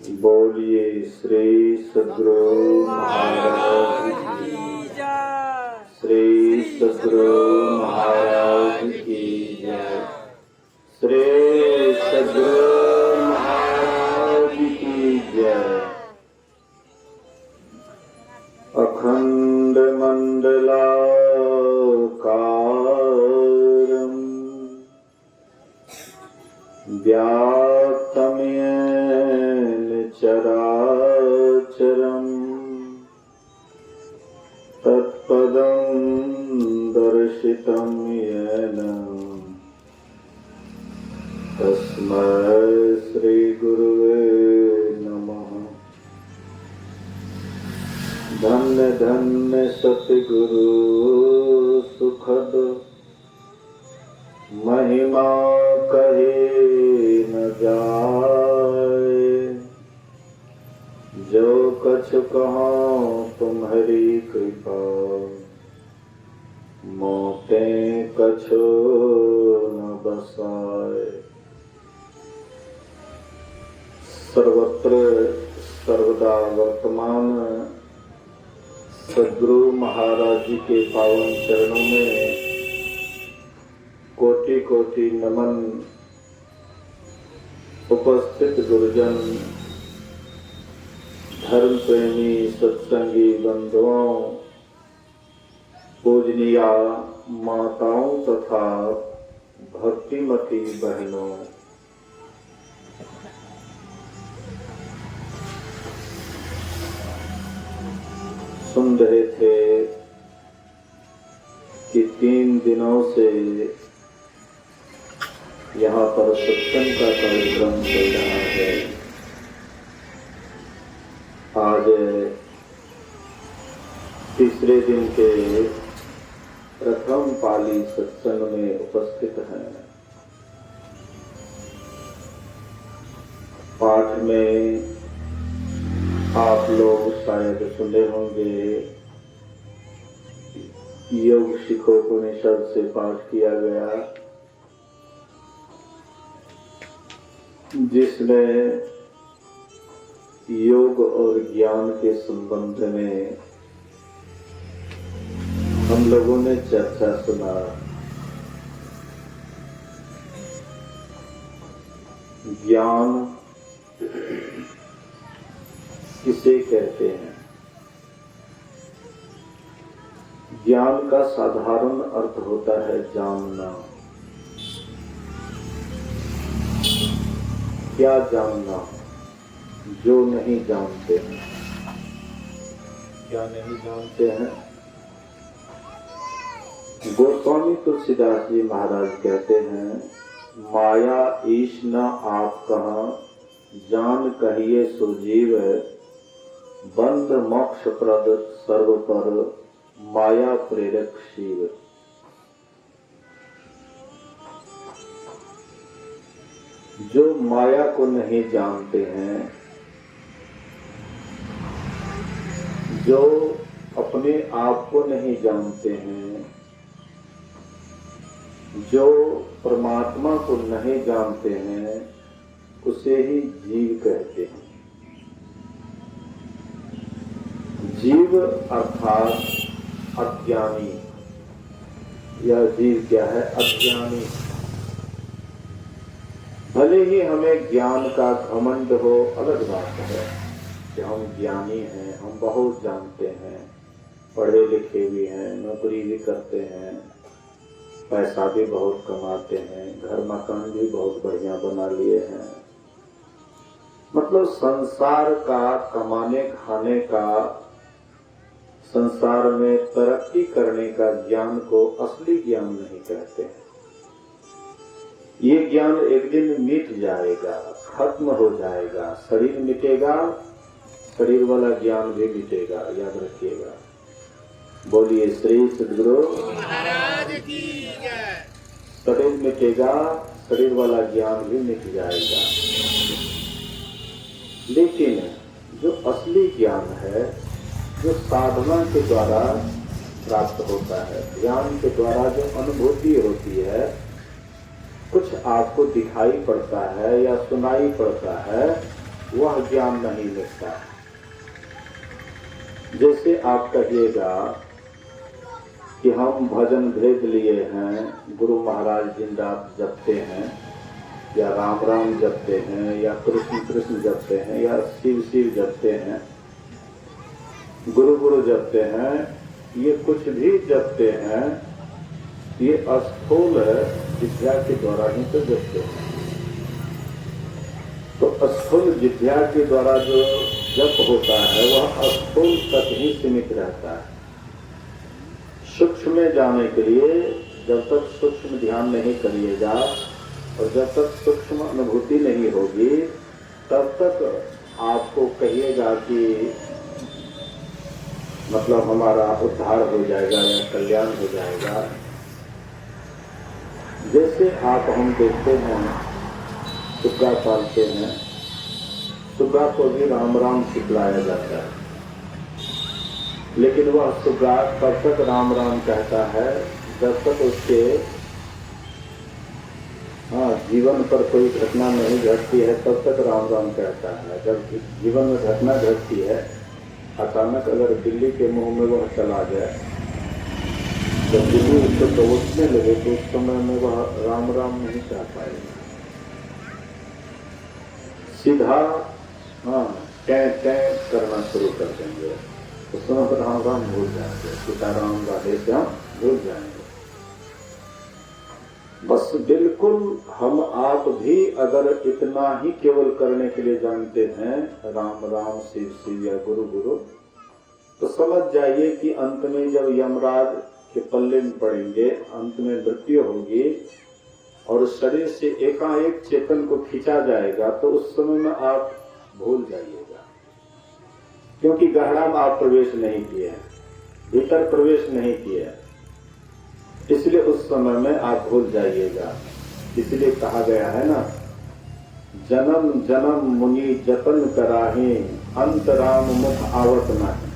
बोलिए श्री सद्गुरु महाराज की जय। श्री सद्गुरु महाराज की जय। श्री सद्गुरु महाराज की जय। अखंड मंडलाकारं व्याप्तं येन चराचरं तत्पदं दर्शितं येन तस्मै श्री गुरुवे नमः। धन्य धन्य सतगुरु सुखद महिमा कहे न जाए। जो कछु कहो तुम्हारी कृपा मोते कछु न बसाए। सर्वत्र सर्वदा वर्तमान सद्गुरु महाराज जी के पावन चरणों में कोटि कोटि नमन। उपस्थित गुरुजन, धर्म प्रेमी सत्संगी बंधुओं, पूजनीय माताओं तथा भक्तिमती बहनों, सुन रहे थे कि 3 दिनों से यहाँ पर सत्संग का कार्यक्रम चल रहा है। आज तीसरे दिन के प्रथम पाली सत्संग में उपस्थित हैं। पाठ में आप लोग शायद सुने होंगे, योग शिखोपनिषद से पाठ किया गया, जिसमें योग और ज्ञान के संबंध में हम लोगों ने चर्चा सुना। ज्ञान किसे कहते हैं? ज्ञान का साधारण अर्थ होता है जानना। क्या जानना? जो नहीं जानते हैं। क्या नहीं जानते हैं? गोस्वामी तुलसीदास जी महाराज कहते हैं, माया ईश न आप कहाँ, जान कहिए सो जीव, बंध मोक्ष प्रद सर्व पर, माया प्रेरक शिव। जो माया को नहीं जानते हैं, जो अपने आप को नहीं जानते हैं, जो परमात्मा को नहीं जानते हैं, उसे ही जीव कहते हैं। जीव अर्थात अज्ञानी। यह जीव क्या है? अज्ञानी। भले ही हमें ज्ञान का घमंड हो, अलग बात है कि हम ज्ञानी हैं, हम बहुत जानते हैं, पढ़े लिखे भी हैं, नौकरी भी करते हैं, पैसा भी बहुत कमाते हैं, घर मकान भी बहुत बढ़िया बना लिए हैं। मतलब संसार का कमाने खाने का, संसार में तरक्की करने का ज्ञान को असली ज्ञान नहीं कहते हैं। ये ज्ञान एक दिन मिट जाएगा, खत्म हो जाएगा। शरीर मिटेगा, शरीर वाला ज्ञान भी मिटेगा, याद रखिएगा। बोलिए श्री सद्गुरु महाराज की जय। शरीर मिटेगा, शरीर वाला ज्ञान भी मिट जाएगा। लेकिन जो असली ज्ञान है, जो साधना के द्वारा प्राप्त होता है, ज्ञान के द्वारा जो अनुभूति होती है, कुछ आपको दिखाई पड़ता है या सुनाई पड़ता है, वह ज्ञान नहीं मिलता है। जैसे आप कहिएगा कि हम भजन भेद लिए हैं, गुरु महाराज दिन रात जपते हैं, या राम राम जपते हैं, या कृष्ण कृष्ण जपते हैं, या शिव शिव जपते हैं, गुरु गुरु जपते हैं, ये कुछ भी जपते हैं, ये स्थूल विद्या के द्वारा ही तो जपते हैं। तो स्थूल विद्या के द्वारा जो जप होता है वह स्थूल तक ही सीमित रहता है। सूक्ष्म में जाने के लिए जब तक सूक्ष्म ध्यान नहीं करिएगा और जब तक सूक्ष्म अनुभूति नहीं होगी तब तक आपको कहिएगा कि मतलब हमारा उद्धार हो जाएगा या कल्याण हो जाएगा। जैसे आप हम देखते हैं सुग्गा पालते हैं, सुग्गा को भी राम राम सिखलाया जाता है, लेकिन वह सुग्गा तब तक राम राम कहता है जब तक उसके जीवन पर कोई घटना नहीं घटती है तब तक राम राम कहता है। जब जीवन में घटना घटती है, अचानक अगर बिल्ली के मुंह में वह चला जाए, जब बिल्ली उसको दौड़ने लगे तो उस समय में वह राम राम नहीं कह पाएगा, सीधा टैं करना शुरू कर देंगे। उस समय राम राम भूल जाएंगे, सीताराम राधे श्याम भूल जाएंगे। बस बिल्कुल हम आप भी अगर इतना ही केवल करने के लिए जानते हैं राम राम शिव शिव या गुरु गुरु, तो समझ जाइए कि अंत में जब यमराज के पल्ले में पड़ेंगे, अंत में मृत्यु होगी और शरीर से एकाएक चेतन को खींचा जाएगा, तो उस समय में आप भूल जाइएगा, क्योंकि गहरा में आप प्रवेश नहीं किए हैं, भीतर प्रवेश नहीं किए हैं, इसलिए उस समय में आप भूल जाइएगा। इसलिए कहा गया है ना, जन्म जन्म मुनि जतन कराहे अंत राम मुख आवत नहीं।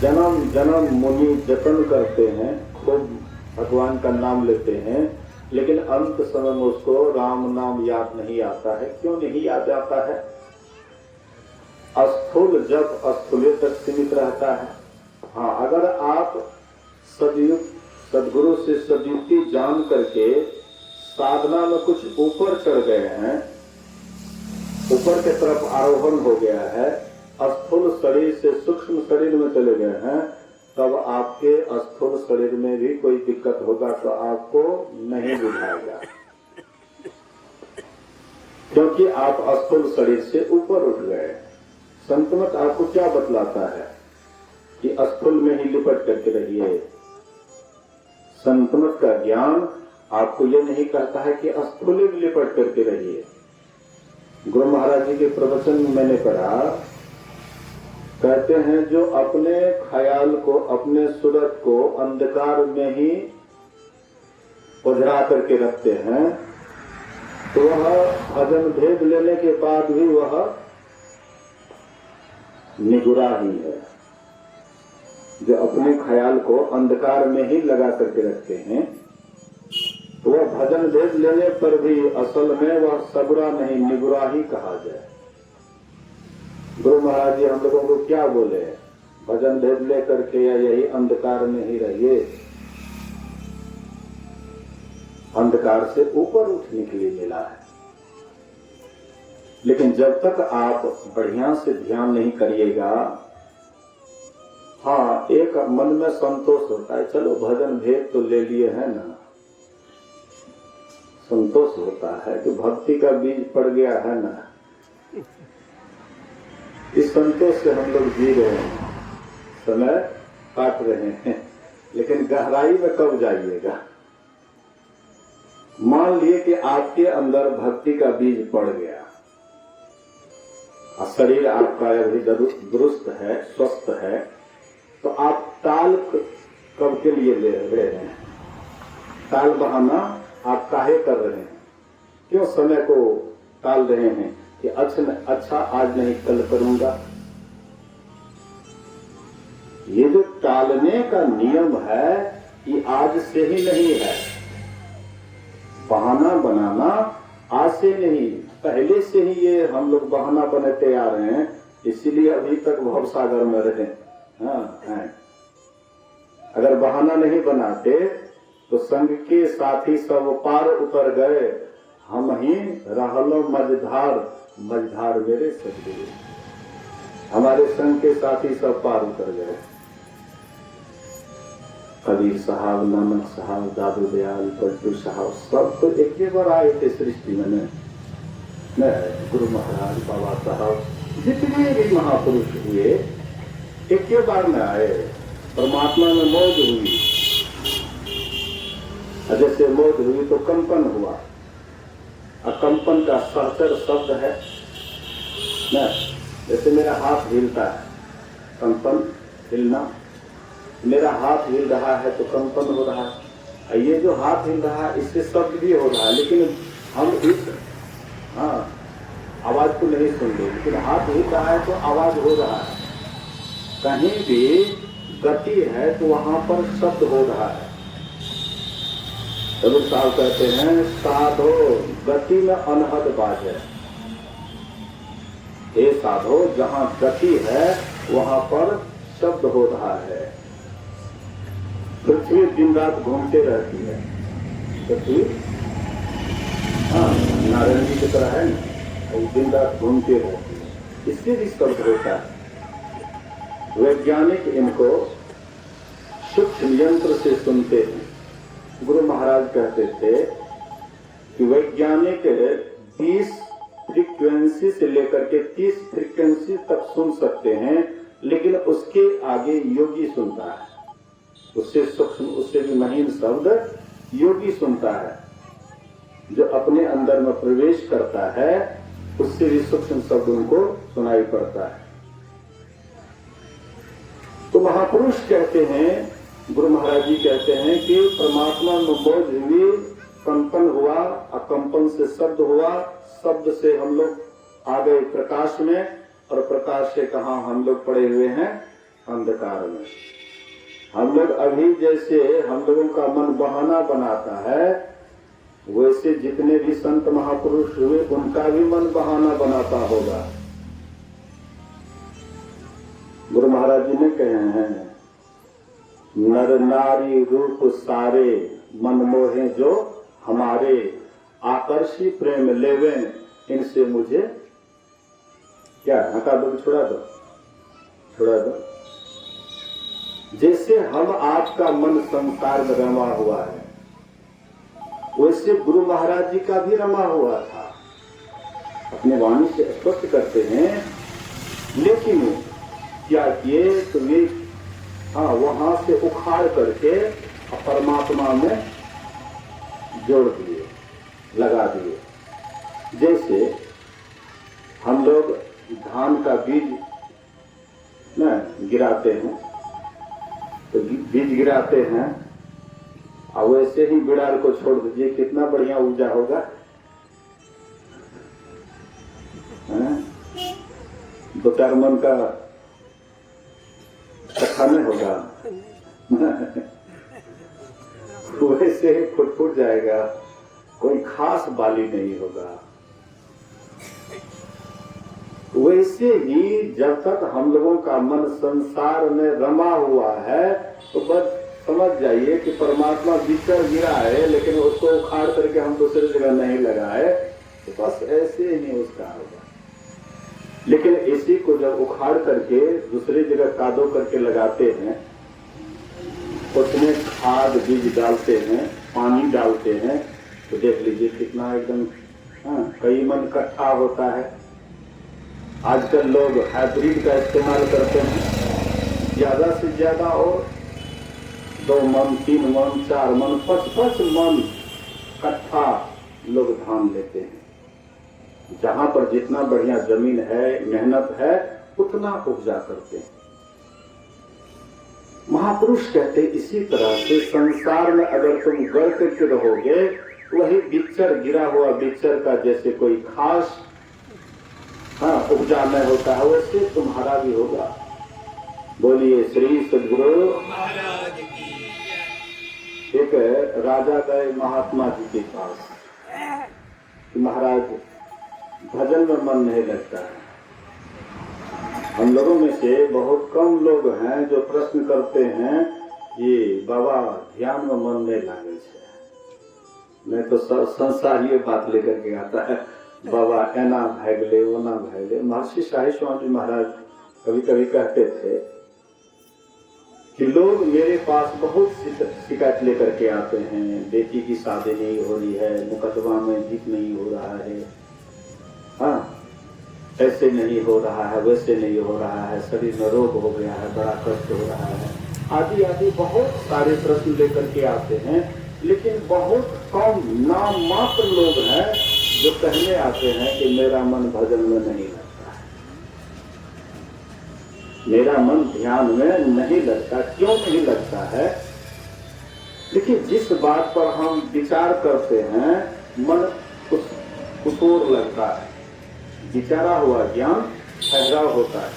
जन्म जन्म मुनि जतन करते हैं, खूब भगवान का नाम लेते हैं, लेकिन अंत समय में उसको राम नाम याद नहीं आता है। क्यों नहीं याद आता है? स्थूल जब स्थूल तक सीमित रहता है। हाँ, अगर आप सदगुरु से सदयुक्ति जान करके साधना में कुछ ऊपर चढ़ गए हैं, ऊपर के तरफ आरोहण हो गया है, स्थूल शरीर से सूक्ष्म शरीर में चले गए हैं, तब आपके स्थूल शरीर में भी कोई दिक्कत होगा तो आपको नहीं बुझाएगा, क्योंकि आप स्थूल शरीर से ऊपर उठ गए। संतमत आपको क्या बतलाता है कि स्थूल में ही लिपट करके रहिए। संतमत का ज्ञान आपको ये नहीं कहता है कि स्थूल में लिपट करके रहिए। गुरु महाराज जी के प्रवचन में मैंने पढ़ा, कहते हैं जो अपने ख्याल को, अपने सूरत को अंधकार में ही उजड़ा करके रखते हैं, तो वह भजन भेद लेने के बाद भी वह निगुरा ही है। जो अपने ख्याल को अंधकार में ही लगा करके रखते हैं, तो वह भजन भेद लेने पर भी असल में वह सगुरा नहीं, निगुरा ही कहा जाए। गुरु महाराज जी हम लोगों को क्या बोले? भजन भेद ले करके या यही अंधकार में ही रहिए, अंधकार से ऊपर उठने के लिए मिला है। लेकिन जब तक आप बढ़िया से ध्यान नहीं करिएगा, हाँ, एक मन में संतोष होता है, चलो भजन भेद तो ले लिए है ना, संतोष होता है कि भक्ति का बीज पड़ गया है ना। इस संतोष से हम लोग जी रहे हैं, समय काट रहे हैं, लेकिन गहराई में कब जाइएगा? मान लिए कि आपके अंदर भक्ति का बीज पड़ गया, शरीर आपका अभी दुरुस्त है, स्वस्थ है, तो आप ताल कब के लिए ले रहे हैं? ताल बहाना आप काहे कर रहे हैं? क्यों समय को टाल रहे हैं कि अच्छा आज नहीं कल करूंगा? ये जो टालने का नियम है ये आज से ही नहीं है, बहाना बनाना आज से नहीं, पहले से ही ये हम लोग बहाना बनाते आ रहे हैं, इसीलिए अभी तक भव सागर में रहे। हाँ हैं। अगर बहाना नहीं बनाते तो संघ के साथी सब पार उतर गए, हम ही रहलो मझधार, मझधार मेरे सजदे। हमारे संघ के साथी सब पार उतर गए। कबीर साहब, नानक साहब, दादू दयाल, पलटू साहब सब तो एक ही बार आए थे सृष्टि में। गुरु महाराज, बाबा साहब, जितने भी महापुरुष हुए एक ही बार में आए। परमात्मा में मौज हुई, जैसे मौज हुई तो कंपन हुआ। कंपन का सहचर शब्द है न, जैसे मेरा हाथ हिलता है, कंपन, हिलना। मेरा हाथ हिल रहा है तो कंपन हो रहा है। ये जो हाथ हिल रहा है इससे शब्द भी हो रहा है, लेकिन हम इस आवाज को नहीं सुन रहे, लेकिन हाथ हिल रहा है तो आवाज हो रहा है। कहीं भी गति है तो वहां पर शब्द हो रहा है। कबीर साहब कहते हैं, साधो गति में अनहद बाजे। हे साधो, जहां गति है वहां पर शब्द हो रहा है। पृथ्वी दिन रात घूमते रहती है। पृथ्वी नारायण जी की तरह है ना, दिन रात घूमते रहती है, इससे भी शब्द होता है। वैज्ञानिक इनको सूक्ष्म यंत्र से सुनते हैं। गुरु महाराज कहते थे कि वैज्ञानिक 20 फ्रीक्वेंसी से लेकर के 30 फ्रीक्वेंसी तक सुन सकते हैं, लेकिन उसके आगे योगी सुनता है। उससे सूक्ष्म, उससे भी महीन शब्द योगी सुनता है। जो अपने अंदर में प्रवेश करता है उससे भी सूक्ष्म शब्द उनको सुनाई पड़ता है। तो महापुरुष कहते हैं, गुरु महाराज जी कहते हैं कि परमात्मा में मौज हुई, कंपन हुआ, अकंपन से शब्द हुआ, शब्द से हम लोग आ गए प्रकाश में, और प्रकाश से कहा हम लोग पड़े हुए हैं अंधकार में। हम लोग अभी जैसे हम लोगों का मन बहाना बनाता है, वैसे जितने भी संत महापुरुष हुए उनका भी मन बहाना बनाता होगा। गुरु महाराज जी ने कहे हैं, नर नारी रूप सारे, मन मोहे जो हमारे, आकर्षी प्रेम लेवे, इनसे मुझे क्या हटा दो, छुड़ा दो, छुड़ा दो। जैसे हम आपका मन संसार में रमा हुआ है, वैसे गुरु महाराज जी का भी रमा हुआ था। अपने वाणी से स्पष्ट करते हैं, लेकिन क्या किए तो वे वहां से उखाड़ करके परमात्मा में जोड़ दिए, लगा दिए। जैसे हम लोग धान का बीज न गिराते हैं, तो बीज गिराते हैं, और वैसे ही बिड़ाल को छोड़ दीजिए, कितना बढ़िया ऊर्जा होगा। 2-4 मन का कथा में होगा वैसे ही फुट जाएगा, कोई खास बाली नहीं होगा। वैसे ही जब तक हम लोगों का मन संसार में रमा हुआ है, तो बस समझ जाइए कि परमात्मा बिछड़ गिरा है, लेकिन उसको उखाड़ करके हम दूसरी जगह नहीं लगाए, तो बस ऐसे ही उसका होगा। लेकिन इसी को जब उखाड़ करके दूसरी जगह कादो करके लगाते हैं, उसमें खाद बीज डालते हैं, पानी डालते हैं, तो देख लीजिए कितना एकदम कई मन इकट्ठा होता है। आजकल लोग हाइब्रिड का इस्तेमाल करते हैं, ज्यादा से ज्यादा, और 2 मन, 3 मन, 4 मन, 5-5 मन इकट्ठा लोग धान लेते हैं। जहां पर जितना बढ़िया जमीन है, मेहनत है, उतना उपजा करते हैं। महापुरुष कहते इसी तरह से संसार में अगर तुम गड़ करके रहोगे, वही बिच्छर, गिरा हुआ बिच्छर का जैसे कोई खास उपजा में होता है, वैसे तुम्हारा भी होगा। बोलिए श्री सद्गुरु महाराज की। एक राजा गए महात्मा जी के पास, महाराज भजन में मन नहीं लगता है। हम लोगों में से बहुत कम लोग हैं जो प्रश्न करते हैं कि बाबा ध्यान में मन नहीं लागे छे। नहीं तो संसारीय बात लेकर के आता है, बाबा एना भागले ओना भागले। महर्षि शाही स्वामी महाराज कभी कभी कहते थे कि लोग मेरे पास बहुत शिकायत लेकर के आते हैं, बेटी की शादी नहीं हो रही है, मुकदमा में जीत नहीं हो रहा है, हाँ ऐसे नहीं हो रहा है, वैसे नहीं हो रहा है, शरीर में रोग हो गया है, बड़ा कष्ट हो रहा है, आदि आदि बहुत सारे प्रश्न लेकर के आते हैं। लेकिन बहुत कम नाम मात्र लोग हैं जो कहने आते हैं कि मेरा मन भजन में नहीं लगता है, मेरा मन ध्यान में नहीं लगता। क्यों नहीं लगता है? देखिए, जिस बात पर हम विचार करते हैं मन उस ओर लगता है। विचारा हुआ ज्ञान ठहराव होता है।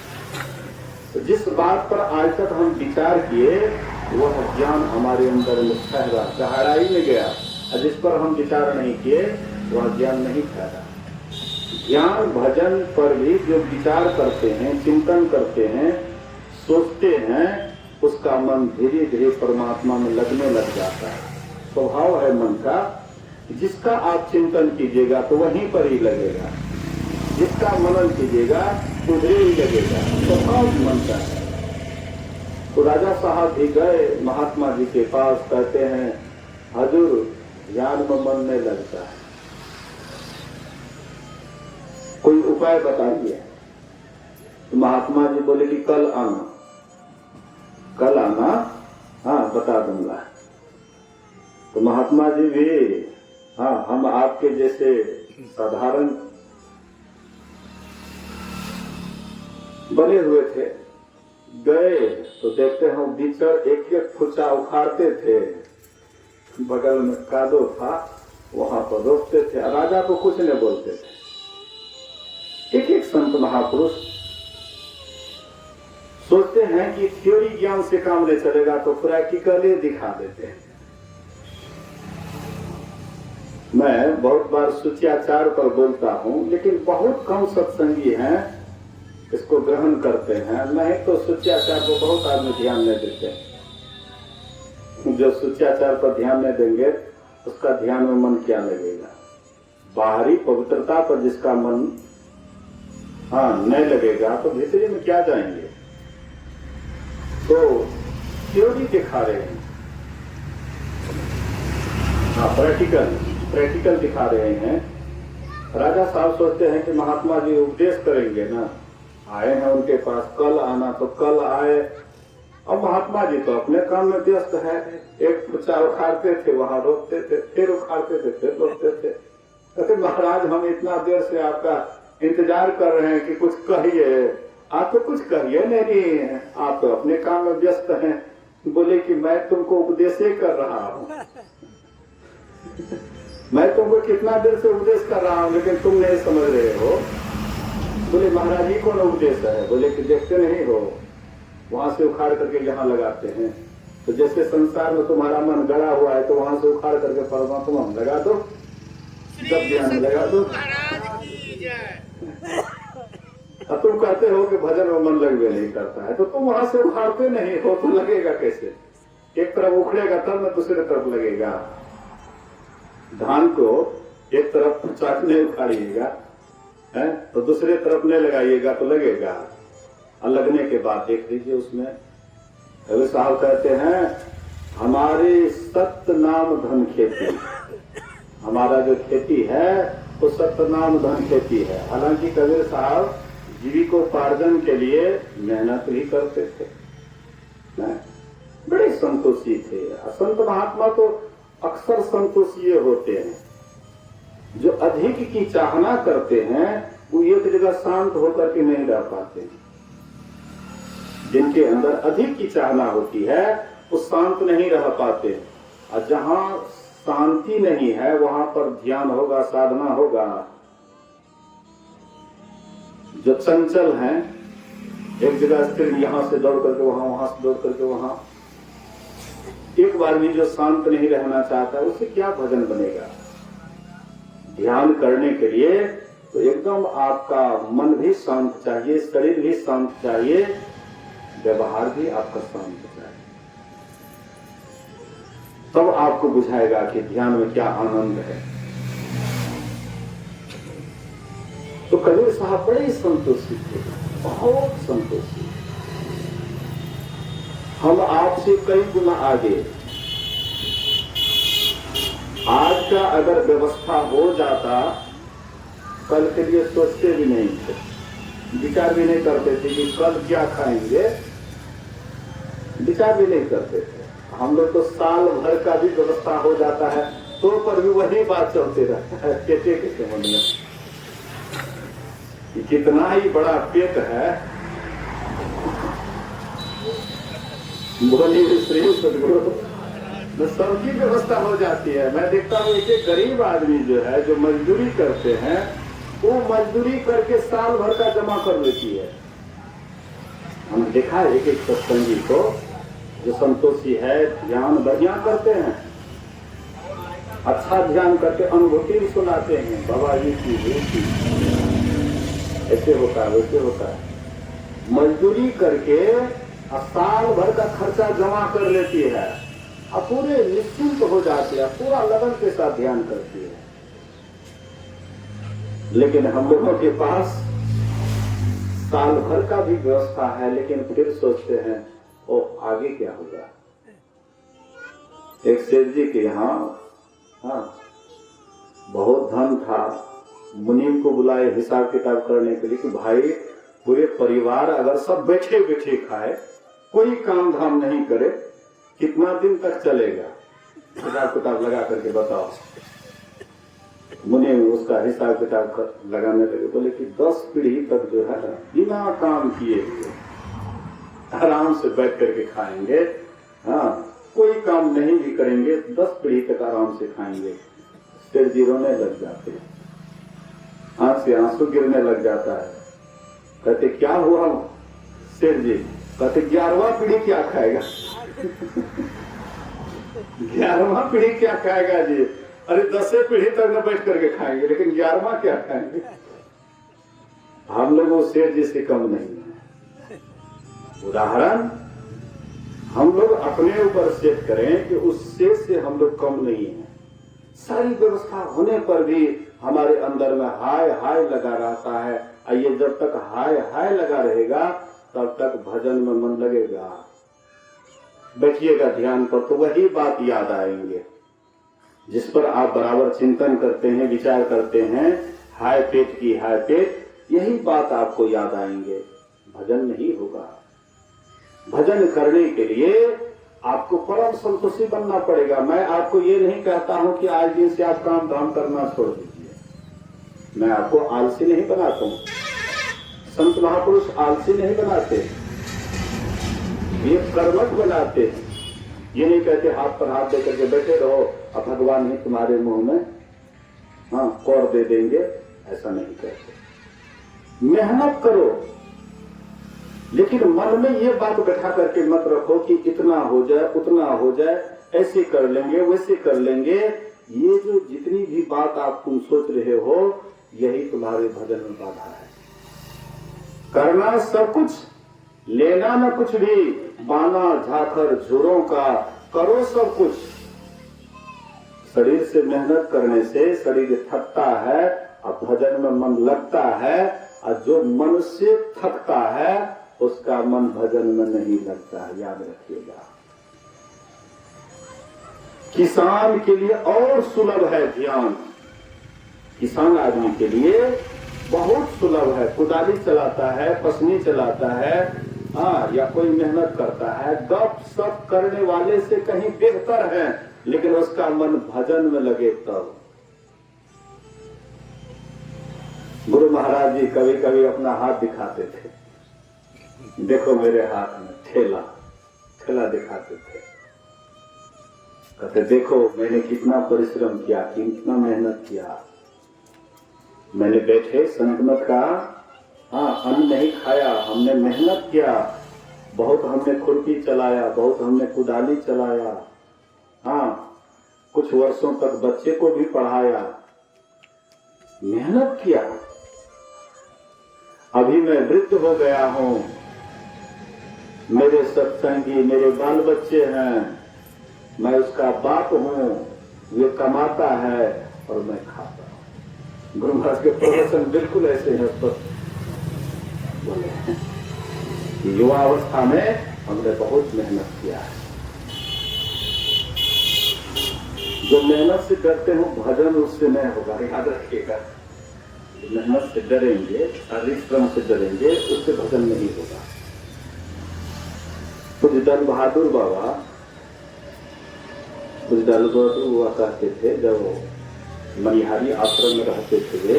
तो जिस बात पर आज तक हम विचार किए वह ज्ञान हमारे अंदर में ठहरा, गहराई में गया, और जिस पर हम विचार नहीं किए वह ज्ञान नहीं ठहरा। ज्ञान भजन पर भी जो विचार करते हैं, चिंतन करते हैं, सोचते हैं, उसका मन धीरे धीरे परमात्मा में लगने लग जाता है। स्वभाव है मन का, जिसका आप चिंतन कीजिएगा तो वहीं पर ही लगेगा, जिसका मनन कीजिएगा उधर ही लगेगा। स्वभाव मन का है। तो राजा साहब भी गए महात्मा जी के पास, कहते हैं हजूर ध्यान में मन नहीं लगता है, कोई उपाय बताइए। तो महात्मा जी बोले कि कल आना। कल आना? हाँ बता दूंगा। तो महात्मा जी भी, हाँ हम आपके जैसे साधारण बने हुए थे। गए तो देखते हैं बिचर एक एक फुचा उखाड़ते थे, बगल में कादो था वहां पर रोकते थे, राजा को कुछ नहीं बोलते थे। एक एक संत महापुरुष सोचते हैं कि थ्योरी ज्ञान से काम नहीं चलेगा तो प्रैक्टिकली दिखा देते हैं। मैं बहुत बार सूच्याचार पर बोलता हूं, लेकिन बहुत कम सत्संगी हैं इसको ग्रहण करते हैं। नहीं तो सूच्याचार को बहुत आदमी ध्यान नहीं देते। जो सूच्याचार पर ध्यान नहीं देंगे उसका ध्यान में मन क्या लगेगा? बाहरी पवित्रता पर जिसका मन नहीं लगेगा तो भीतरी में क्या जाएंगे? तो थ्योरी दिखा रहे हैं, प्रैक्टिकल दिखा रहे हैं। राजा साहब सोचते हैं कि महात्मा जी उपदेश करेंगे ना, आए हैं उनके पास, कल आना। तो कल आए और महात्मा जी तो अपने काम में व्यस्त है। एक फुचा उखाड़ते थे, वहां रोकते थे, फिर उखाड़ते थे, फिर रोकते थे। कहते महाराज हम इतना देर से आपका इंतजार कर रहे हैं कि कुछ कहिए। आप तो कुछ कहिए नहीं, आप तो अपने काम में व्यस्त हैं। बोले कि मैं तुमको उपदेश कर रहा हूँ मैं तुमको कितना देर से उपदेश कर रहा हूँ, लेकिन तुम नहीं समझ रहे हो। बोले महाराज जी कौन उपदेश है? बोले कि देखते नहीं हो, वहां से उखाड़ करके यहाँ लगाते हैं। तो जैसे संसार में तुम्हारा मन गड़ा हुआ है तो वहां से उखाड़ करके परमात्मा में लगा दो, जब ध्यान लगा दो। अब तुम कहते हो कि भजन में मन लगवे नहीं करता है, तो तुम वहां से उखाड़ते नहीं हो तो लगेगा कैसे? एक तरफ उखड़ेगा तब न दूसरे तरफ लगेगा। धान को एक तरफ चाटने उखाड़िएगा तो दूसरे तरफ नहीं लगाइएगा तो लगेगा। और लगने के बाद देख लीजिए उसमें कवि साहब कहते हैं हमारे सत्य नाम धन खेती, हमारा जो खेती है वो सत्य नाम धन खेती है। हालांकि कबीर साहब जीविकोपार्जन के लिए मेहनत भी करते थे, बड़े संतोषी थे। संत महात्मा तो अक्सर संतोषी होते हैं। जो अधिक की चाहना करते हैं वो एक जगह शांत होकर के नहीं रह पाते। जिनके अंदर अधिक की चाहना होती है वो शांत नहीं रह पाते। और जहां शांति नहीं है वहां पर ध्यान होगा, साधना होगा। जो चंचल हैं, एक जगह स्थिर, यहां से दौड़ करके वहां, वहां से दौड़ करके वहां, एक बार भी जो शांत नहीं रहना चाहता है उससे क्या भजन बनेगा? ध्यान करने के लिए तो एकदम आपका मन भी शांत चाहिए, शरीर भी शांत चाहिए, व्यवहार भी आपका शांत चाहिए। तब आपको बुझाएगा कि ध्यान में क्या आनंद है। तो कबीर साहब बड़े संतोषी थे, बहुत संतोषी। हम आपसे कई गुना आगे। आज का अगर व्यवस्था हो जाता, कल के लिए सोचते भी नहीं थे, विचार भी नहीं करते थे कि कल क्या खाएंगे, विचार भी नहीं करते थे। हम लोग तो साल भर का भी व्यवस्था हो जाता है तो पर भी वही बात चलते रहता है पेटे के संबंध में, कि कितना ही बड़ा पेट है। बोली श्री सदगुरु, तो सबकी व्यवस्था हो जाती है। मैं देखता हूँ एक गरीब आदमी जो है, जो मजदूरी करते हैं, वो मजदूरी करके साल भर का जमा कर लेती है। हमने देखा है एक सत्संगी को जो संतोषी है, ध्यान बढ़िया करते हैं, अच्छा ध्यान करके अनुभूति भी सुनाते हैं, बाबा ये चीज ऐसे होता है, वैसे होता है। मजदूरी करके साल भर का खर्चा जमा कर लेती है और पूरे निश्चिंत हो जाती है, पूरा लगन के साथ ध्यान करती है। लेकिन हम लोगों के पास साल भर का भी व्यवस्था है, लेकिन फिर सोचते हैं ओ आगे क्या होगा। एक सेठ जी के यहाँ बहुत धन था, मुनीम को बुलाए हिसाब किताब करने के लिए कि भाई पूरे परिवार अगर सब बैठे बैठे खाए, कोई काम धाम नहीं करे, कितना दिन तक चलेगा, हिसाब किताब लगा करके बताओ। मुनीम उसका हिसाब किताब लगाने लगे, बोले कि 10 पीढ़ी तक जो है बिना काम किए आराम से बैठ करके खाएंगे, कोई काम नहीं भी करेंगे, 10 पीढ़ी तक आराम से खाएंगे। सेठ जी रोने लग जाते हैं, आंख से आंसू गिरने लग जाता है। कहते क्या हुआ सेठ जी? कहते 11वां पीढ़ी क्या खाएगा? 11वां पीढ़ी क्या खाएगा जी? अरे 10 पीढ़ी तक न बैठ करके खाएंगे, लेकिन 11वां क्या खाएंगे? हम लोग वो सेठ जी से कम नहीं है। उदाहरण हम लोग अपने ऊपर सेट करें कि उस सेठ से हम लोग कम नहीं है। सारी व्यवस्था होने पर भी हमारे अंदर में हाय हाय लगा रहता है। ये जब तक हाय हाय लगा रहेगा तब तक भजन में मन लगेगा, बैठिएगा ध्यान पर तो वही बात याद आएंगे जिस पर आप बराबर चिंतन करते हैं, विचार करते हैं। हाय पेट की हाय पेट, यही बात आपको याद आएंगे, भजन नहीं होगा। भजन करने के लिए आपको परम संतोषी बनना पड़ेगा। मैं आपको ये नहीं कहता हूं कि आज दिन से आप काम धाम करना छोड़ दीजिए, मैं आपको आलसी नहीं बनाता हूं। संत महापुरुष आलसी नहीं बनाते, ये कर्मठ बनाते हैं। ये नहीं कहते हाथ पर हाथ दे करके बैठे रहो अब भगवान ही तुम्हारे मुंह में कौर दे देंगे, ऐसा नहीं कहते। मेहनत करो, लेकिन मन में ये बात बैठा करके मत रखो कि इतना हो जाए उतना हो जाए, ऐसे कर लेंगे वैसे कर लेंगे। ये जो जितनी भी बात आप तुम सोच रहे हो, यही तुम्हारे भजन में बाधा है। करना सब कुछ, लेना न कुछ भी, बाना झाखर झुरों का, करो सब कुछ। शरीर से मेहनत करने से शरीर थकता है और भजन में मन लगता है, और जो मन से थकता है उसका मन भजन में नहीं लगता है, याद रखिएगा। किसान के लिए और सुलभ है ध्यान, किसान आदमी के लिए बहुत सुलभ है। कुदाली चलाता है, पसनी चलाता है, या कोई मेहनत करता है, गप सप करने वाले से कहीं बेहतर है, लेकिन उसका मन भजन में लगे तब। गुरु महाराज जी कभी कभी अपना हाथ दिखाते थे, देखो मेरे हाथ में ठेला दिखाते थे। कहते देखो मैंने कितना परिश्रम किया, कितना मेहनत किया। मैंने बैठे संतमत का अन्न नहीं खाया, हमने मेहनत किया, बहुत हमने खुरपी चलाया, बहुत हमने कुदाली चलाया, कुछ वर्षों तक बच्चे को भी पढ़ाया, मेहनत किया। अभी मैं वृद्ध हो गया हूं, मेरे सत्संगी मेरे बाल बच्चे हैं, मैं उसका बाप हूं, ये कमाता है और मैं खाता हूं। गुरु महाराज के प्रवचन बिल्कुल ऐसे हैं। तो बोले युवा अवस्था में हमने बहुत मेहनत किया है। जो मेहनत से डरते हो भजन उससे नहीं होगा, याद रखिएगा। मेहनत से डरेंगे, शारीरिक श्रम से डरेंगे, उससे भजन नहीं होगा। पूज्य दल बहादुर बाबा कहते थे, जब मनिहारी आश्रम में रहते थे,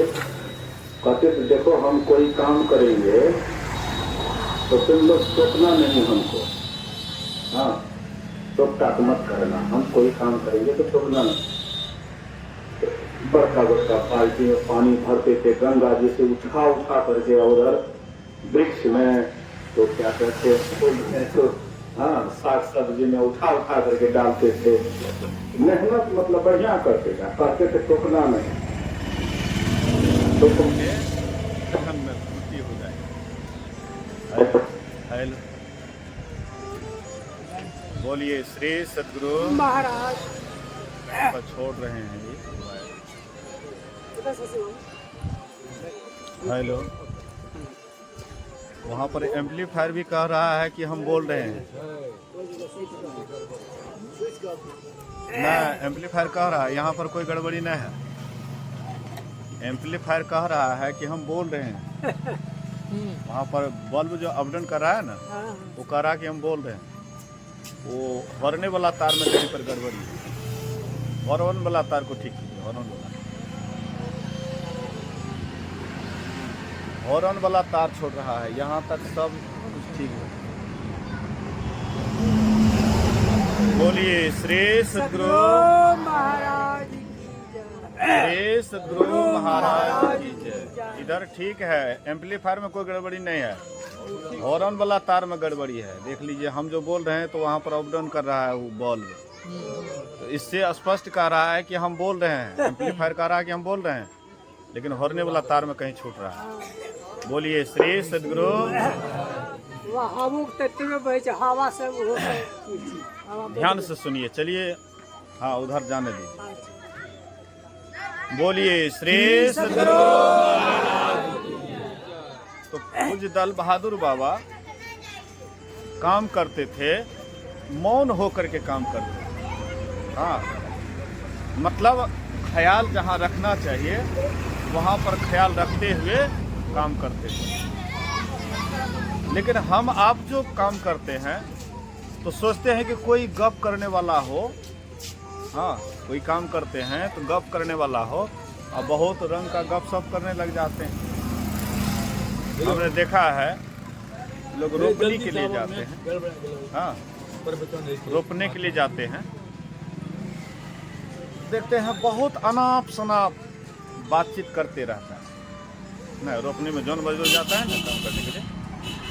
कहते थे देखो हम कोई काम करेंगे तो तुम लोग टोकना नहीं हमको, हाँ टोक मत करना, हम कोई काम करेंगे तो टोकना नहीं। बड़का बड़का बाल्टी में पानी भरते थे, गंगा जी से उठा उठा करके उधर वृक्ष में, तो क्या कहते हैं तो हाँ साग सब्जी में उठा उठा करके डालते थे। मेहनत मतलब बढ़िया करते थे, कहते थे टोकना नहीं, तो में पूर्ति हो जाएगी। हेलो, बोलिए श्री सद्गुरु महाराज छोड़ रहे हैं ये। हेलो, वहाँ पर एम्पलीफायर भी कह रहा है कि हम बोल रहे हैं ना, एम्पलीफायर कह रहा है, यहाँ पर कोई गड़बड़ी नहीं है। एम्पलीफायर कह रहा है कि हम बोल रहे हैं। वहाँ पर बल्ब जो अपडाउन कर रहा है ना, वो कह रहा है कि हम बोल रहे हैं। वो भरने वाला तार में कहीं पर गड़बड़ी है, हॉर्न वाला तार को ठीक कीजिए। हॉर्न वाला तार छोड़ रहा है, यहाँ तक सब कुछ ठीक है। बोलिए श्री सद्गुरु महाराज, श्री सद्गुरु महाराज की जय। इधर ठीक है, एम्पलीफायर में कोई गड़बड़ी नहीं है, हॉर्न वाला तार में गड़बड़ी है। देख लीजिए, हम जो बोल रहे हैं तो वहाँ पर अप डाउन कर रहा है वो बल्ब, तो इससे स्पष्ट कह रहा है कि हम बोल रहे हैं। एम्पलीफायर कह रहा है कि हम बोल रहे हैं, लेकिन हॉर्न वाला तार में कहीं छूट रहा है। बोलिए श्री सद्गुरु। हवा से ध्यान से सुनिए, चलिए हाँ उधर जाने दीजिए। बोलिए श्री सद्गुरु। तो पूज्य दल बहादुर बाबा काम करते थे, मौन होकर के काम करते थे। हाँ, मतलब ख्याल जहाँ रखना चाहिए वहाँ पर ख्याल रखते हुए काम करते थे। लेकिन हम आप जो काम करते हैं तो सोचते हैं कि कोई गप करने वाला हो, हाँ कोई काम करते हैं तो गप करने वाला हो, और बहुत रंग का गप सप करने लग जाते हैं। हमने देखा है लोग रोपने के लिए जाते हैं, हाँ रोपने के लिए जाते हैं, देखते हैं बहुत अनाप शनाप बातचीत करते रहता है। नहीं, रोपने में जौन बजो जाता है ना काम करने के लिए,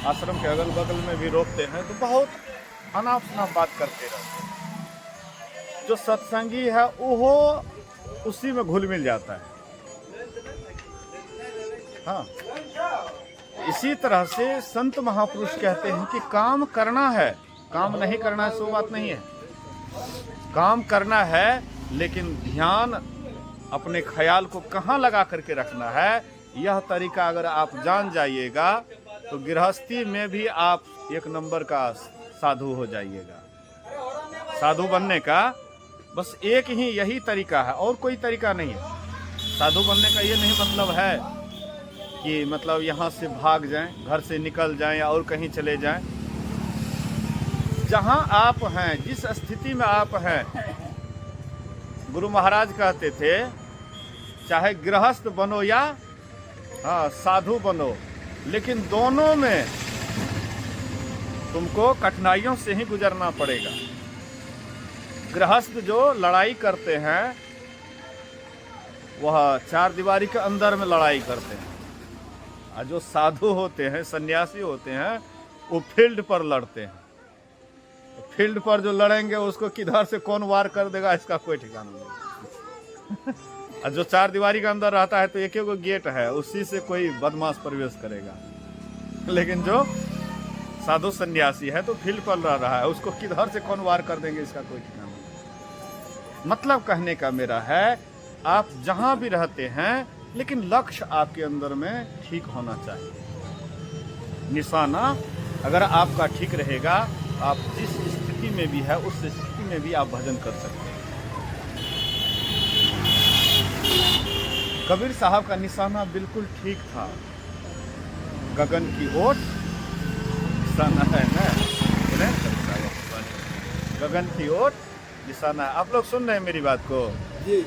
आश्रम के अगल बगल में भी रोकते हैं तो बहुत अनाप शनाप बात करते रहते हैं। जो सत्संगी है वो उसी में घुल मिल जाता है। हाँ, इसी तरह से संत महापुरुष कहते हैं कि काम करना है, काम नहीं करना है सो बात नहीं है। काम करना है, लेकिन ध्यान अपने ख्याल को कहाँ लगा करके रखना है, यह तरीका अगर आप जान जाइएगा तो गृहस्थी में भी आप एक नंबर का साधु हो जाइएगा। साधु बनने का बस एक ही यही तरीका है, और कोई तरीका नहीं है। साधु बनने का ये नहीं मतलब है कि मतलब यहाँ से भाग जाएं, घर से निकल जाएं या और कहीं चले जाएं। जहाँ आप हैं, जिस स्थिति में आप हैं, गुरु महाराज कहते थे चाहे गृहस्थ बनो या हाँ साधु बनो, लेकिन दोनों में तुमको कठिनाइयों से ही गुजरना पड़ेगा। गृहस्थ जो लड़ाई करते हैं वह चार दीवारी के अंदर में लड़ाई करते हैं, और जो साधु होते हैं, सन्यासी होते हैं, वो फील्ड पर लड़ते हैं। फील्ड पर जो लड़ेंगे उसको किधर से कौन वार कर देगा इसका कोई ठिकाना नहीं। और जो चार दीवारी के अंदर रहता है तो एक ही गेट है, उसी से कोई बदमाश प्रवेश करेगा। लेकिन जो साधु सन्यासी है तो फील्ड पर रह रहा है, उसको किधर से कौन वार कर देंगे इसका कोई ठिकाना नहीं। मतलब कहने का मेरा है, आप जहां भी रहते हैं लेकिन लक्ष्य आपके अंदर में ठीक होना चाहिए। निशाना अगर आपका ठीक रहेगा, आप जिस स्थिति में भी है उस स्थिति में भी आप भजन कर सकते हैं। कबीर साहब का निशाना बिल्कुल ठीक था। गगन की ओट निशाना है ना, गगन की ओट निशाना है। आप लोग सुन रहे हैं मेरी बात को जी।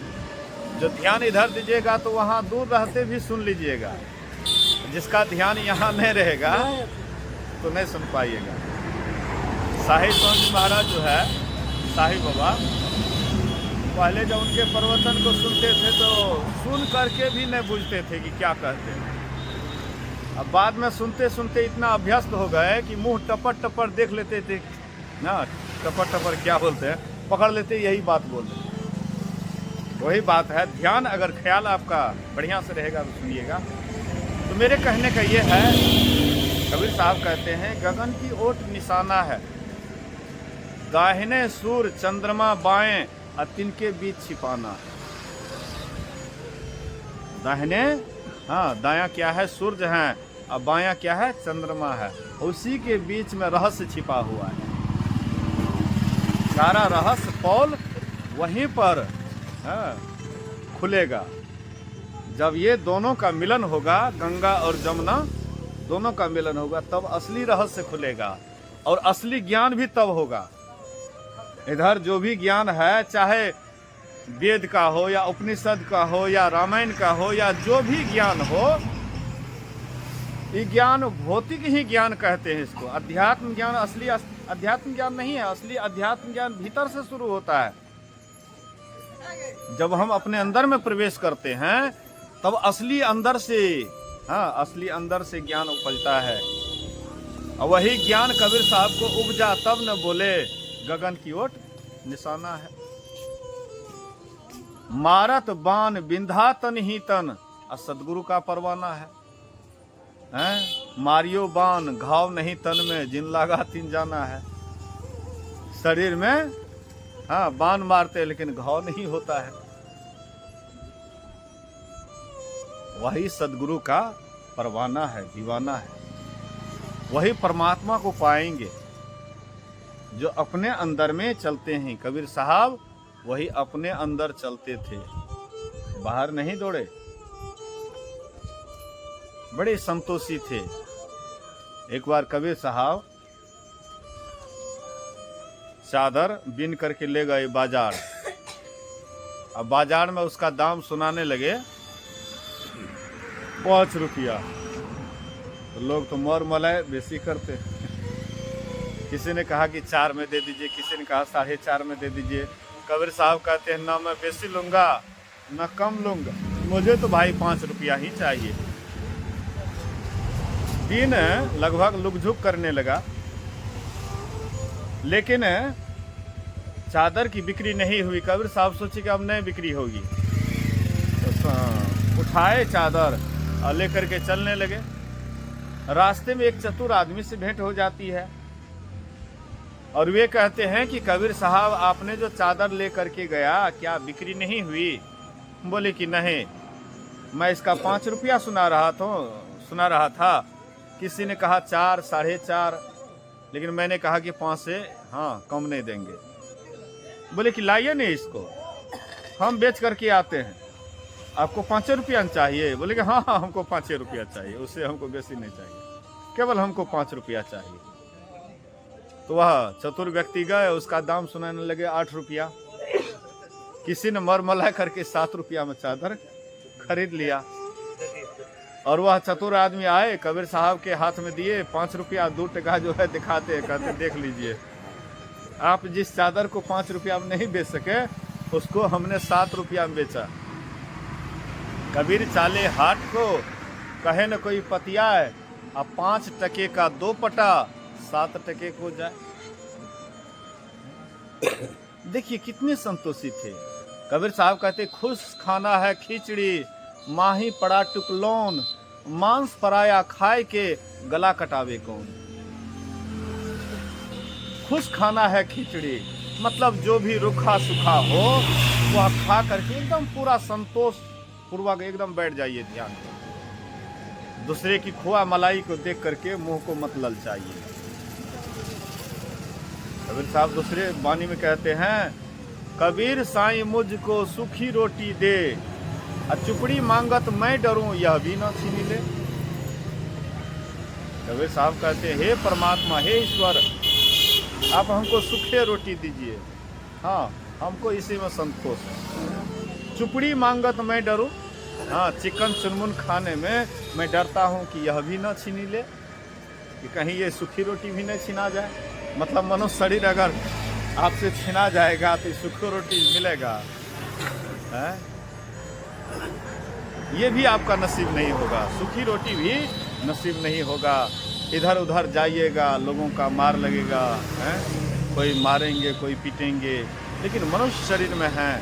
जो ध्यान इधर दीजिएगा तो वहाँ दूर रहते भी सुन लीजिएगा, जिसका ध्यान यहाँ नहीं रहेगा तो नहीं सुन पाइएगा। साहिब स्वामी महाराज जो है, साहिब बाबा, पहले जब उनके प्रवचन को सुनते थे तो सुन करके भी नहीं बुझते थे कि क्या कहते हैं। अब बाद में सुनते सुनते इतना अभ्यस्त हो गए कि मुंह टपर टपर देख लेते थे ना, टपर टपर क्या बोलते हैं, पकड़ लेते, यही बात बोल रहे। वही बात है, ध्यान अगर ख्याल आपका बढ़िया से रहेगा तो सुनिएगा। तो मेरे कहने का ये है, कबीर साहब कहते हैं गगन की ओट निशाना है, दाहिने सूर्य चंद्रमा बाएं और तिनके बीच छिपाना है। दाहिने, हाँ, दायां क्या है, सूर्य है, और बायां क्या है, चंद्रमा है, उसी के बीच में रहस्य छिपा हुआ है। सारा रहस्य पौल वहीं पर खुलेगा। जब ये दोनों का मिलन होगा, गंगा और जमुना दोनों का मिलन होगा, तब असली रहस्य खुलेगा और असली ज्ञान भी तब होगा। इधर जो भी ज्ञान है, चाहे वेद का हो या उपनिषद का हो या रामायण का हो या जो भी ज्ञान हो, ये ज्ञान भौतिक ही ज्ञान कहते हैं इसको। अध्यात्म ज्ञान असली अध्यात्म ज्ञान नहीं है। असली अध्यात्म ज्ञान भीतर से शुरू होता है। जब हम अपने अंदर में प्रवेश करते हैं तब असली अंदर से, हाँ, असली अंदर से ज्ञान उपजता है। और वही ज्ञान कबीर साहब को उपजा तब न बोले गगन की ओट निशाना है। मारत बाण बिंधा तन ही तन, और सदगुरु का परवाना है। मारियो बाण घाव नहीं तन में, जिन लागा तिन जाना है। शरीर में, हाँ, बाण मारते हैं लेकिन घाव नहीं होता है। वही सदगुरु का परवाना है, दीवाना है। वही परमात्मा को पाएंगे जो अपने अंदर में चलते हैं। कबीर साहब वही अपने अंदर चलते थे, बाहर नहीं दौड़े। बड़े संतोषी थे। एक बार कबीर साहब चादर बिन करके ले गए बाजार। अब बाजार में उसका दाम सुनाने लगे 5 रुपया। तो लोग तो मोर मलाई बेसी करते। किसी ने कहा कि 4 में दे दीजिए, किसी ने कहा 4.5 में दे दीजिए। कबीर साहब कहते हैं ना मैं बेसी लूंगा ना कम लूंगा, मुझे तो भाई 5 रुपया ही चाहिए। दिन लगभग लुकझुक करने लगा, लेकिन चादर की बिक्री नहीं हुई। कबीर साहब सोचे कि अब नहीं बिक्री होगी, तो उठाए चादर और लेकर के चलने लगे। रास्ते में एक चतुर आदमी से भेंट हो जाती है और वे कहते हैं कि कबीर साहब आपने जो चादर लेकर के गया क्या बिक्री नहीं हुई? बोले कि नहीं, मैं इसका 5 रुपया सुना रहा था। किसी ने कहा 4, 4.5, लेकिन मैंने कहा कि 5 से हाँ कम नहीं देंगे। बोले कि लाइए नहीं इसको, हम बेच करके आते हैं, आपको 5 रुपया चाहिए? बोले कि हाँ हाँ हमको 5 रुपया चाहिए, उससे हमको बेसी नहीं चाहिए, केवल हमको 5 रुपया चाहिए। तो वह चतुर व्यक्ति गए, उसका दाम सुनाने लगे 8 रुपया। किसी ने मरमला करके 7 रुपया में चादर खरीद लिया। और वह चतुर आदमी आए, कबीर साहब के हाथ में दिए 5 रुपया 2 टका जो है दिखाते, कहते देख लीजिए, आप जिस चादर को 5 रुपया में नहीं बेच सके उसको हमने 7 रुपया में बेचा। कबीर चाले हाट को कहे न कोई पतियाए, अब 5 टके का 2 पटा 7 टके को जाए। देखिए कितने संतोषी थे। कबीर साहब कहते खुश खाना है खिचड़ी, माही पड़ा टुकलौन, मांस पराया खाए के गला कटावे कौन। खुश खाना है खिचड़ी, मतलब जो भी रूखा सूखा हो वह खा करके एकदम पूरा संतोष पूर्वक एकदम बैठ जाइए ध्यान में। दूसरे की खोआ मलाई को देख करके मुंह को मत ललचाइए। कबीर साहब दूसरे वाणी में कहते हैं, कबीर साईं मुझको सूखी रोटी दे, चुपड़ी मांगत मैं डरूं यह भी न छीन ले। कबीर साहब कहते हैं, हे परमात्मा, हे ईश्वर, आप हमको सूखे रोटी दीजिए, हाँ हमको इसी में संतोष है। चुपड़ी मांगत मैं डरूं, हाँ चिकन चुनमुन खाने में मैं डरता हूँ कि यह भी न छीनी ले, कि कहीं ये सूखी रोटी भी न छीना जाए। मतलब मनुष्य शरीर अगर आपसे छीना जाएगा तो सूखी रोटी मिलेगा है? ये भी आपका नसीब नहीं होगा, सूखी रोटी भी नसीब नहीं होगा। इधर उधर जाइएगा, लोगों का मार लगेगा है? कोई मारेंगे, कोई पीटेंगे, लेकिन मनुष्य शरीर में है,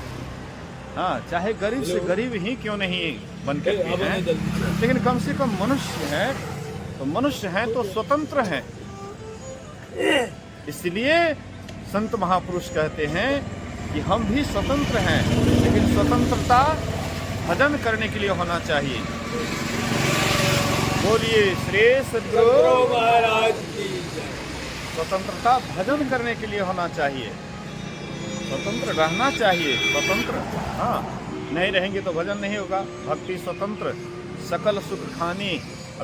हाँ चाहे गरीब से गरीब ही क्यों नहीं बन के हैं, लेकिन कम से कम मनुष्य है, तो मनुष्य हैं तो स्वतंत्र हैं। इसलिए संत महापुरुष कहते हैं कि हम भी स्वतंत्र हैं, लेकिन स्वतंत्रता भजन करने के लिए होना चाहिए। बोलिए श्री सद्गुरु महाराज की जय। स्वतंत्रता भजन करने के लिए होना चाहिए, स्वतंत्र रहना चाहिए। स्वतंत्र हाँ नहीं रहेंगे तो भजन नहीं होगा। भक्ति स्वतंत्र सकल सुख खानी,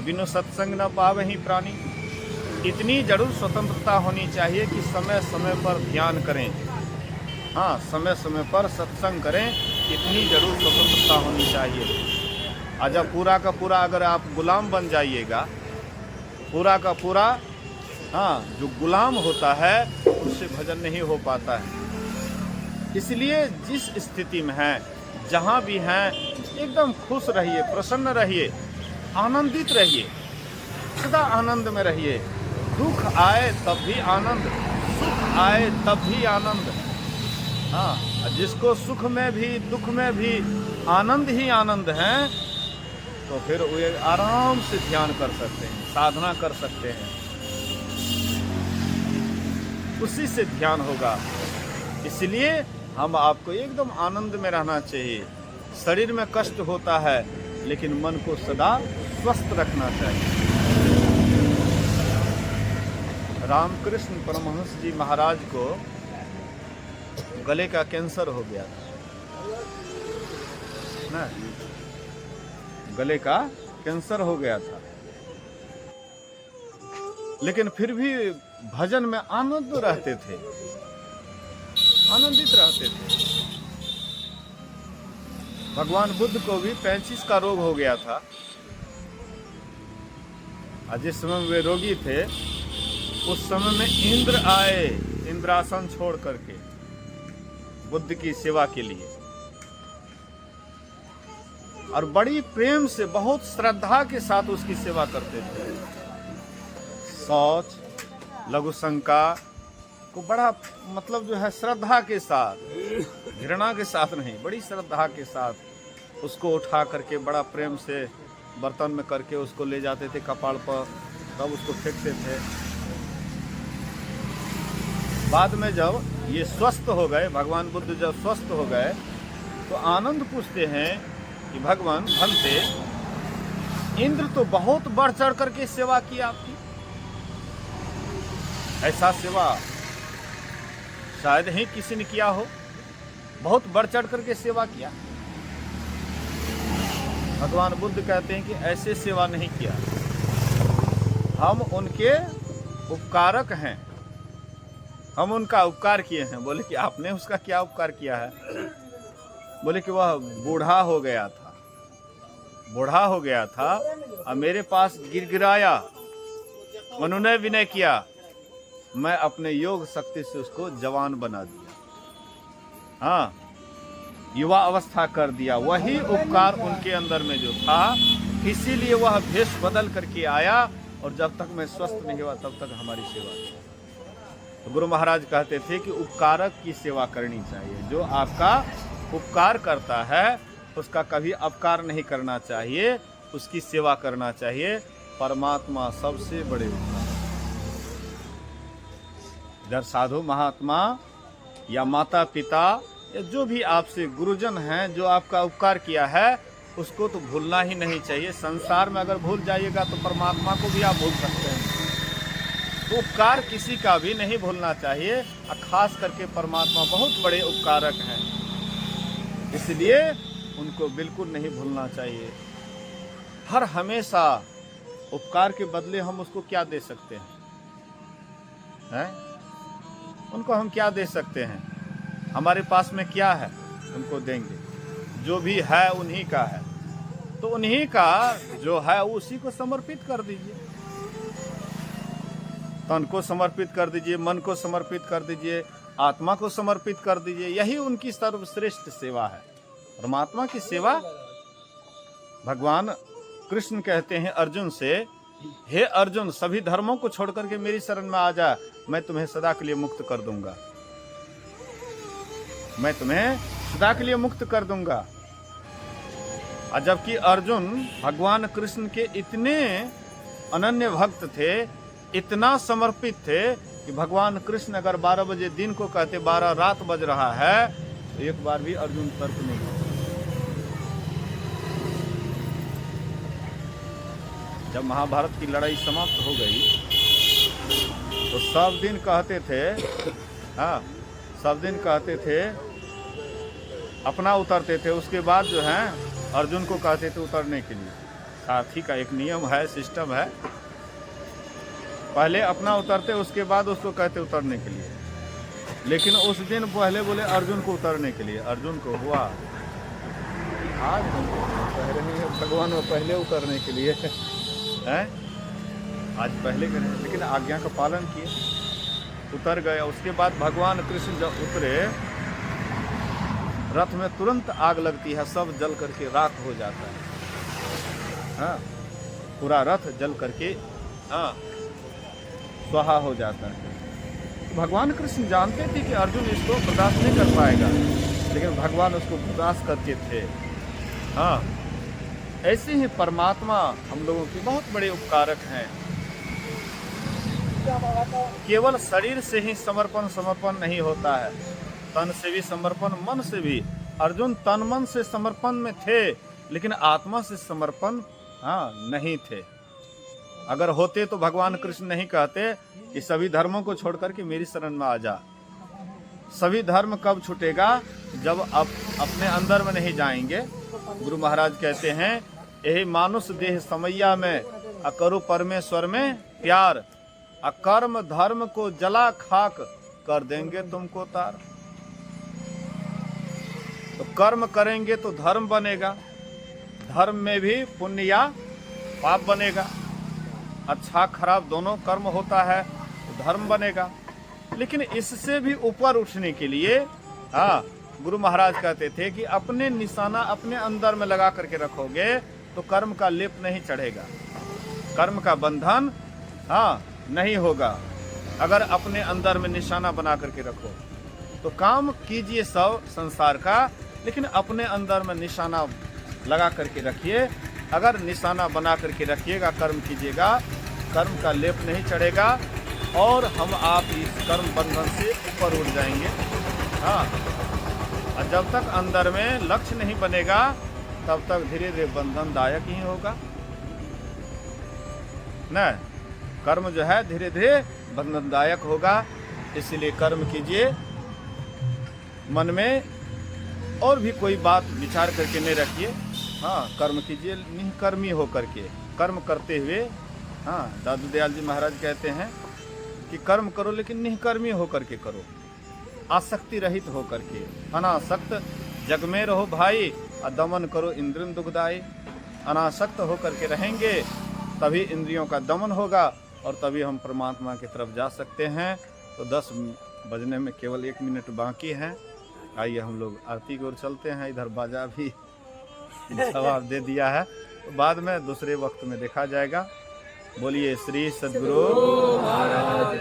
बिनु सत्संग न पावहि प्राणी। इतनी जरूर स्वतंत्रता होनी चाहिए कि समय समय पर ध्यान करें, हाँ समय समय पर सत्संग करें, इतनी जरूर स्वतंत्रता होनी चाहिए। जब पूरा का पूरा अगर आप गुलाम बन जाइएगा, पूरा का पूरा हाँ जो गुलाम होता है उससे भजन नहीं हो पाता है। इसलिए जिस स्थिति में हैं, जहाँ भी हैं, एकदम खुश रहिए, प्रसन्न रहिए, आनंदित रहिए, सदा आनंद में रहिए। दुख आए तब भी आनंद, सुख आए तब भी आनंद। हाँ जिसको सुख में भी दुख में भी आनंद ही आनंद है, तो फिर वे आराम से ध्यान कर सकते हैं, साधना कर सकते हैं, उसी से ध्यान होगा। इसलिए हम आपको एकदम आनंद में रहना चाहिए। शरीर में कष्ट होता है, लेकिन मन को सदा स्वस्थ रखना चाहिए। रामकृष्ण परमहंस जी महाराज को गले का कैंसर हो गया था ना, गले का कैंसर हो गया था, लेकिन फिर भी भजन में आनंद रहते थे, आनंदित रहते थे। भगवान बुद्ध को भी 35 का रोग हो गया था, और जिस समय वे रोगी थे उस समय में इंद्र आए, इंद्रासन छोड़ करके बुद्ध की सेवा के लिए, और बड़ी प्रेम से बहुत श्रद्धा के साथ उसकी सेवा करते थे। शौच लघु शंका को बड़ा मतलब जो है श्रद्धा के साथ, घृणा के साथ नहीं, बड़ी श्रद्धा के साथ उसको उठा करके बड़ा प्रेम से बर्तन में करके उसको ले जाते थे कपाल पर, तब उसको फेंकते थे। बाद में जब ये स्वस्थ हो गए, भगवान बुद्ध जब स्वस्थ हो गए, तो आनंद पूछते हैं कि भगवान भलते इंद्र तो बहुत बढ़ चढ़ करके सेवा की आपकी, ऐसा सेवा शायद ही किसी ने किया हो, बहुत बढ़ चढ़ करके सेवा किया। भगवान बुद्ध कहते हैं कि ऐसे सेवा नहीं किया, हम उनके उपकारक हैं, हम उनका उपकार किए हैं। बोले कि आपने उसका क्या उपकार किया है? बोले कि वह बूढ़ा हो गया था, बूढ़ा हो गया था और मेरे पास गिड़गिड़ाया, अनुनय विनय किया, मैं अपने योग शक्ति से उसको जवान बना दिया, हाँ युवा अवस्था कर दिया। वही उपकार उनके अंदर में जो था, इसीलिए वह भेष बदल करके आया, और जब तक मैं स्वस्थ नहीं हुआ तब तक हमारी सेवा की। तो गुरु महाराज कहते थे कि उपकारक की सेवा करनी चाहिए। जो आपका उपकार करता है उसका कभी अपकार नहीं करना चाहिए, उसकी सेवा करना चाहिए। परमात्मा सबसे बड़े उपकार। इधर साधु महात्मा या माता पिता या जो भी आपसे गुरुजन हैं, जो आपका उपकार किया है, उसको तो भूलना ही नहीं चाहिए। संसार में अगर भूल जाइएगा तो परमात्मा को भी आप भूल सकते हैं। तो उपकार किसी का भी नहीं भूलना चाहिए, और खास करके परमात्मा बहुत बड़े उपकारक हैं, इसलिए उनको बिल्कुल नहीं भूलना चाहिए। हर हमेशा उपकार के बदले हम उसको क्या दे सकते हैं? उनको हम क्या दे सकते हैं? हमारे पास में क्या है उनको देंगे? जो भी है उन्हीं का है, तो उन्हीं का जो है उसी को समर्पित कर दीजिए। तन को समर्पित कर दीजिए, मन को समर्पित कर दीजिए, आत्मा को समर्पित कर दीजिए। यही उनकी सर्वश्रेष्ठ सेवा है। परमात्मा की सेवा। भगवान कृष्ण कहते हैं अर्जुन से, हे अर्जुन, सभी धर्मों को छोड़ करके मेरी शरण में आ जा, मैं तुम्हें सदा के लिए मुक्त कर दूंगा। मैं तुम्हें सदा के लिए मुक्त कर दूंगा। और जबकि अर्जुन भगवान कृष्ण के इतने अनन्य भक्त थे, इतना समर्पित थे कि भगवान कृष्ण अगर 12 बजे दिन को कहते 12 रात बज रहा है, तो एक बार भी अर्जुन तर्क नहीं करते। जब महाभारत की लड़ाई समाप्त हो गई तो सब दिन कहते थे, हाँ, सब दिन कहते थे, अपना उतरते थे, उसके बाद जो है अर्जुन को कहते थे उतरने के लिए। साथी का एक नियम है, सिस्टम है, पहले अपना उतरते, उसके बाद उसको कहते उतरने के लिए। लेकिन उस दिन पहले बोले अर्जुन को उतरने के लिए। अर्जुन को हुआ आज हम कह रहे हैं भगवान वो पहले उतरने के लिए हैं, आज पहले करें, लेकिन आज्ञा का पालन किए, उतर गए। उसके बाद भगवान कृष्ण जब उतरे, रथ में तुरंत आग लगती है, सब जल करके राख हो जाता है। हाँ, पूरा रथ जल करके हाँ स्वाहा हो जाता है। तो भगवान कृष्ण जानते थे कि अर्जुन इसको बर्दाश्त नहीं कर पाएगा, लेकिन भगवान उसको बर्दाश्त करते थे। हाँ, ऐसे ही परमात्मा हम लोगों के बहुत बड़े उपकारक हैं। केवल शरीर से ही समर्पण नहीं होता है, तन से भी समर्पण, मन से भी। अर्जुन तन मन से समर्पण में थे, लेकिन आत्मा से समर्पण नहीं थे। अगर होते तो भगवान कृष्ण नहीं कहते कि सभी धर्मों को छोड़कर के मेरी शरण में आ जा। सभी धर्म कब छूटेगा? जब आप अपने अंदर में नहीं जाएंगे। गुरु महाराज कहते हैं, यही मानुष देह समैया में अकरु परमेश्वर में प्यार, अकर्म धर्म को जला खाक कर देंगे तुमको तार। तो कर्म करेंगे तो धर्म बनेगा, धर्म में भी पुण्य या पाप बनेगा। अच्छा खराब दोनों कर्म होता है तो धर्म बनेगा। लेकिन इससे भी ऊपर उठने के लिए गुरु महाराज कहते थे कि अपने निशाना अपने अंदर में लगा करके रखोगे तो कर्म का लेप नहीं चढ़ेगा, कर्म का बंधन नहीं होगा। अगर अपने अंदर में निशाना बना करके रखो तो काम कीजिए सब संसार का, लेकिन अपने अंदर में निशाना लगा करके रखिए। अगर निशाना बना करके रखिएगा, कर्म कीजिएगा, कर्म का लेप नहीं चढ़ेगा और हम आप इस कर्म बंधन से ऊपर उठ जाएंगे। और जब तक अंदर में लक्ष्य नहीं बनेगा तब तक धीरे धीरे बंधनदायक ही होगा। न कर्म जो है धीरे धीरे बंधनदायक होगा। इसलिए कर्म कीजिए, मन में और भी कोई बात विचार करके नहीं रखिए। कर्म कीजिए निष्कर्मी होकर के, कर्म करते हुए। दादू दयाल जी महाराज कहते हैं कि कर्म करो लेकिन निष्कर्मी होकर के करो, आसक्ति रहित होकर के। अनासक्त जग में रहो भाई, और दमन करो इंद्रियों दुखदाई। अनासक्त होकर के रहेंगे तभी इंद्रियों का दमन होगा और तभी हम परमात्मा की तरफ जा सकते हैं। तो 10 बजने में केवल 1 मिनट बाकी है। आइए हम लोग आरती की ओर चलते हैं। इधर बाजा भी जवाब दे दिया है, तो बाद में दूसरे वक्त में देखा जाएगा। बोलिए श्री सद्गुरु महाराज।